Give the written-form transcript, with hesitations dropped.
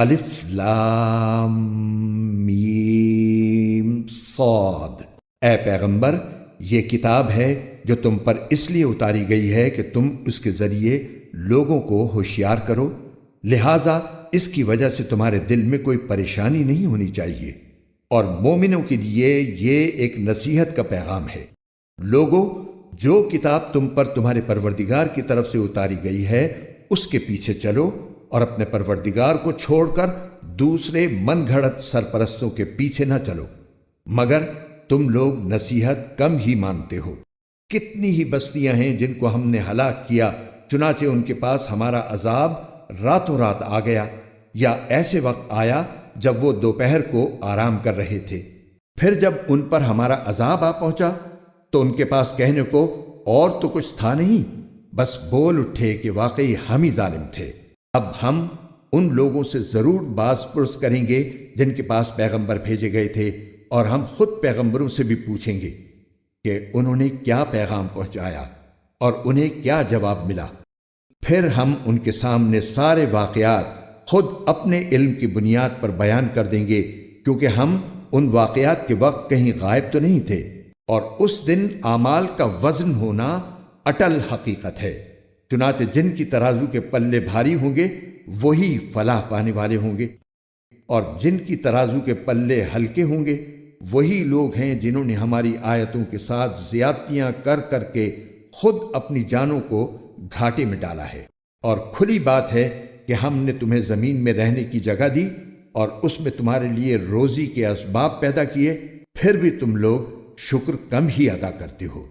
الف لام میم صاد۔ اے پیغمبر، یہ کتاب ہے جو تم پر اس لیے اتاری گئی ہے کہ تم اس کے ذریعے لوگوں کو ہوشیار کرو، لہٰذا اس کی وجہ سے تمہارے دل میں کوئی پریشانی نہیں ہونی چاہیے، اور مومنوں کے لیے یہ ایک نصیحت کا پیغام ہے۔ لوگوں، جو کتاب تم پر تمہارے پروردگار کی طرف سے اتاری گئی ہے اس کے پیچھے چلو، اور اپنے پروردگار کو چھوڑ کر دوسرے من گھڑت سرپرستوں کے پیچھے نہ چلو، مگر تم لوگ نصیحت کم ہی مانتے ہو۔ کتنی ہی بستیاں ہیں جن کو ہم نے ہلاک کیا، چنانچہ ان کے پاس ہمارا عذاب راتوں رات آ گیا، یا ایسے وقت آیا جب وہ دوپہر کو آرام کر رہے تھے۔ پھر جب ان پر ہمارا عذاب آ پہنچا تو ان کے پاس کہنے کو اور تو کچھ تھا نہیں، بس بول اٹھے کہ واقعی ہم ہی ظالم تھے۔ اب ہم ان لوگوں سے ضرور باز پرس کریں گے جن کے پاس پیغمبر بھیجے گئے تھے، اور ہم خود پیغمبروں سے بھی پوچھیں گے کہ انہوں نے کیا پیغام پہنچایا اور انہیں کیا جواب ملا۔ پھر ہم ان کے سامنے سارے واقعات خود اپنے علم کی بنیاد پر بیان کر دیں گے، کیونکہ ہم ان واقعات کے وقت کہیں غائب تو نہیں تھے، اور اس دن اعمال کا وزن ہونا اٹل حقیقت ہے۔ چنانچہ جن کی ترازو کے پلے بھاری ہوں گے وہی فلاح پانے والے ہوں گے، اور جن کی ترازو کے پلے ہلکے ہوں گے وہی لوگ ہیں جنہوں نے ہماری آیتوں کے ساتھ زیادتیاں کر کر کے خود اپنی جانوں کو گھاٹے میں ڈالا ہے۔ اور کھلی بات ہے کہ ہم نے تمہیں زمین میں رہنے کی جگہ دی اور اس میں تمہارے لیے روزی کے اسباب پیدا کیے، پھر بھی تم لوگ شکر کم ہی ادا کرتے ہو۔